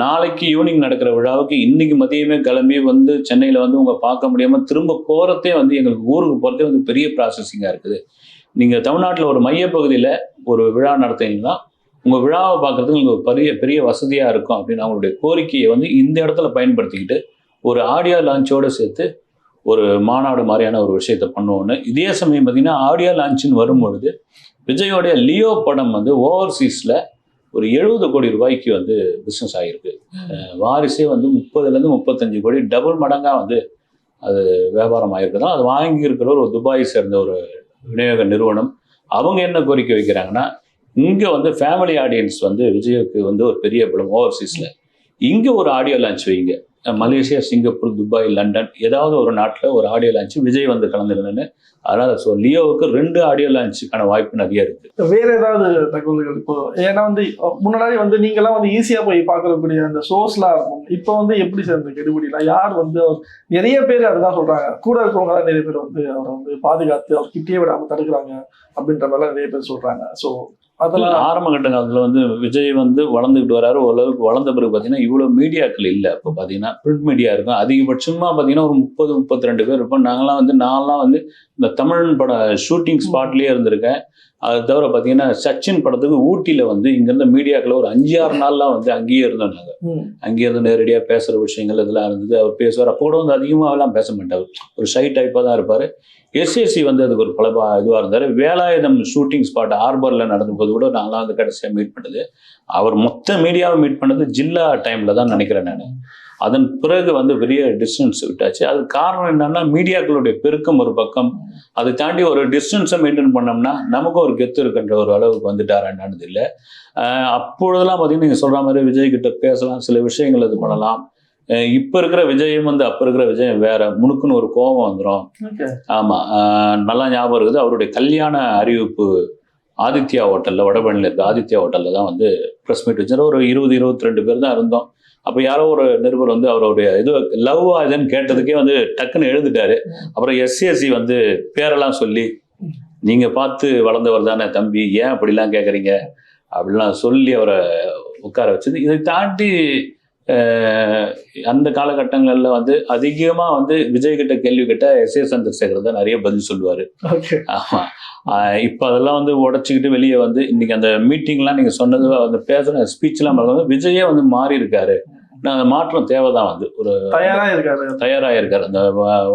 நாளைக்கு ஈவினிங் நடக்கிற விழாவுக்கு இன்னைக்கு மதியமே கிளம்பி வந்து சென்னையில் வந்து உங்களை பார்க்க முடியாமல் திரும்ப போகிறதே வந்து எங்களுக்கு ஊருக்கு போகிறதே வந்து பெரிய ப்ராசஸிங்காக இருக்குது. நீங்கள் தமிழ்நாட்டில் ஒரு மையப்பகுதியில் ஒரு விழா நடத்தினீங்கன்னா உங்கள் விழாவை பார்க்குறதுக்கு உங்களுக்கு பெரிய வசதியாக இருக்கும் அப்படின்னு அவங்களுடைய கோரிக்கையை வந்து இந்த இடத்துல பயன்படுத்திக்கிட்டு ஒரு ஆடியோ லான்ச்சோடு சேர்த்து ஒரு மாநாடு மாதிரியான ஒரு விஷயத்தை பண்ணுவோன்னு. இதே சமயம் பார்த்தீங்கன்னா ஆடியோ லான்ச்சின்னு வரும்பொழுது விஜயோடைய லியோ படம் வந்து ஓவர்சீஸில் ஒரு 70 கோடி ரூபாய்க்கு வந்து பிஸ்னஸ் ஆகிருக்கு. வாரிசே வந்து 30 to 35 கோடி டபுள் மடங்காக வந்து அது வியாபாரம் ஆகிருக்குதான். அது வாங்கியிருக்கிற ஒரு துபாய் சேர்ந்த ஒரு விநியோக நிறுவனம். அவங்க என்ன கோரிக்கை வைக்கிறாங்கன்னா, இங்கே வந்து ஃபேமிலி ஆடியன்ஸ் வந்து விஜய்க்கு வந்து ஒரு பெரிய படம் ஓவர்சீஸில் இங்கே ஒரு ஆடியோ லான்ச் வைங்க. மலேசியா, சிங்கப்பூர், துபாய், லண்டன் ஏதாவது ஒரு நாட்டில் ஒரு ஆடியோ லான்ச் விஜய் வந்து கலந்துக்கணுன்னு. அதனால் ஸோ லியோவுக்கு 2 ஆடியோ லான்ச்சுக்கான வாய்ப்பு நிறைய இருக்குது. வேற ஏதாவது தகவல்கள் இப்போ ஏன்னா வந்து முன்னாடி வந்து நீங்களாம் வந்து ஈஸியாக போய் பார்க்கக்கூடிய அந்த ஷோஸ்லாம் இருக்கும். இப்போ வந்து எப்படி சார் இந்த கெடுபிடிலாம் யார் வந்து நிறைய பேர் அதுதான் சொல்கிறாங்க, கூட இருக்கிறவங்க தான் நிறைய பேர் வந்து அவரை வந்து பாதுகாத்து அவர் கிட்டே விடாமல் தடுக்கிறாங்க அப்படின்ற மாதிரிலாம் நிறைய பேர் சொல்கிறாங்க. ஸோ அதெல்லாம் ஆரம்ப கட்டத்தில் வந்து விஜய் வந்து வளர்ந்துக்கிட்டு வராரு. ஓரளவுக்கு வளர்ந்த பிறகு பார்த்தீங்கன்னா இவ்வளோ மீடியாக்கள் இல்லை. இப்போ பார்த்தீங்கன்னா பிரிண்ட் மீடியா இருக்கும். அதிகபட்சமாக பார்த்தீங்கன்னா ஒரு 30-32 பேர் இருப்போம். நான்லாம் வந்து இந்த தமிழ் பட ஷூட்டிங் ஸ்பாட்லேயே இருந்திருக்கேன். அது தவிர பார்த்தீங்கன்னா சச்சின் படத்துக்கு ஊட்டியில் வந்து இங்கேருந்து மீடியாக்கள் ஒரு 5-6 நாள்லாம் வந்து அங்கேயே இருந்தோம். நாங்கள் அங்கேயே இருந்து நேரடியாக பேசுகிற விஷயங்கள் இதெல்லாம் இருந்தது. அவர் பேசுவார். அப்போ கூட வந்து அதிகமாகலாம் பேச மாட்டார். ஒரு ஷை டைப்பாக தான் இருப்பார். எஸ்எஸ்சி வந்து அதுக்கு ஒரு பல இதுவாக இருந்தார். வேலாயுதம் ஷூட்டிங் ஸ்பாட் ஹார்பரில் நடந்த போது கூட நாங்களாம் வந்து கடைசியாக மீட் பண்ணது. அவர் மொத்த மீடியாவை மீட் பண்ணது ஜில்லா டைமில் தான் நினைக்கிறேன் நான். அதன் பிறகு வந்து பெரிய டிஸ்டன்ஸ் விட்டாச்சு. அது காரணம் என்னன்னா மீடியாக்களுடைய பெருக்கம் ஒரு பக்கம், அதை தாண்டி ஒரு டிஸ்டன்ஸை மெயின்டைன் பண்ணோம்னா நமக்கும் ஒரு கெத்து இருக்கின்ற ஒரு அளவுக்கு வந்துட்டார் என்னது இல்லை. அப்பொழுதெல்லாம் பார்த்தீங்கன்னா நீங்கள் சொல்கிற மாதிரி விஜய் கிட்ட பேசலாம், சில விஷயங்கள் இது பண்ணலாம். இப்போ இருக்கிற விஜயம் வந்து அப்போ இருக்கிற விஜயம் வேற. முணுக்குன்னு ஒரு கோபம் வந்துடும். ஆமாம், நல்லா ஞாபகம் இருக்குது. அவருடைய கல்யாண அறிவிப்பு ஆதித்யா ஹோட்டலில், வடபழனியில் இருக்க ஆதித்யா ஹோட்டலில் தான் வந்து ப்ரெஸ் மீட் வச்சுருந்தோம். ஒரு 20-22 பேர் தான் இருந்தோம். அப்போ யாரோ ஒரு நிருபர் வந்து அவருடைய இது லவ் இதுன்னு கேட்டதுக்கே வந்து டக்குன்னு எழுந்துட்டாரு. அப்புறம் எஸ்எஸ்சி வந்து பேரெல்லாம் சொல்லி, நீங்கள் பார்த்து வளர்ந்தவர் தானே தம்பி, ஏன் அப்படிலாம் கேட்குறீங்க அப்படிலாம் சொல்லி அவரை உட்கார வச்சது. இதை தாண்டி அந்த காலகட்டங்களில் வந்து அதிகமாக வந்து விஜய் கிட்ட கேள்வி கேட்ட எஸ்.ஏ. சந்திரசேகர் தான் நிறைய பதில் சொல்லுவார். ஆமாம், இப்போ அதெல்லாம் வந்து உடச்சிக்கிட்டு வெளியே வந்து இன்னைக்கு அந்த மீட்டிங்லாம் நீங்கள் சொன்னது அந்த பேசுகிற ஸ்பீச்லாம் பார்க்கும்போது விஜயே வந்து மாறி இருக்காரு. அந்த மாற்றம் தேவைதான். வந்து ஒரு தயாராக இருக்காரு. அந்த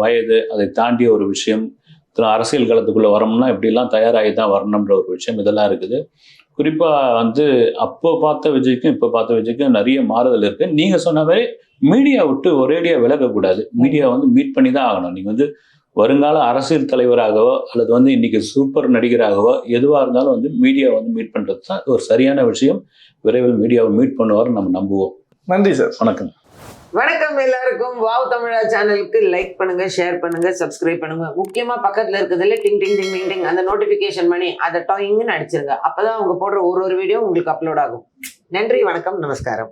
வயது, அதை தாண்டிய ஒரு விஷயம், அரசியல் களத்துக்குள்ளே வரணும்னா இப்படிலாம் தயாராகி தான் வரணுன்ற ஒரு விஷயம் இதெல்லாம் இருக்குது. குறிப்பாக வந்து அப்போ பார்த்த விஜய்க்கும் இப்போ பார்த்த விஜய்க்கும் நிறைய மாறுதல் இருக்குது. நீங்கள் சொன்ன மாதிரி மீடியா விட்டு ஒரேடியாக விலகக்கூடாது. மீடியா வந்து மீட் பண்ணி தான் ஆகணும். நீங்கள் வந்து வருங்கால அரசியல் தலைவராகவோ அல்லது வந்து இன்னைக்கு சூப்பர் நடிகராகவோ எதுவாக இருந்தாலும் வந்து மீடியா வந்து மீட் பண்ணுறது தான் ஒரு சரியான விஷயம். விரைவில் மீடியாவை மீட் பண்ணுவார் நம்ம நம்புவோம். நன்றி சார். வணக்கம். வணக்கம் எல்லாருக்கும். வாவ் தமிழா சேனலுக்கு லைக் பண்ணுங்க, ஷேர் பண்ணுங்க, சப்ஸ்கிரைப் பண்ணுங்க. முக்கியமா பக்கத்துல இருக்கிறதுல டிங் டிங் டிங் டிங் டிங் அந்த நோட்டிபிகேஷன் பண்ணி அதை டாயிங்னு அடிச்சிருங்க. அப்பதான் அவங்க போடுற ஒரு வீடியோ உங்களுக்கு அப்லோட் ஆகும். நன்றி, வணக்கம், நமஸ்காரம்.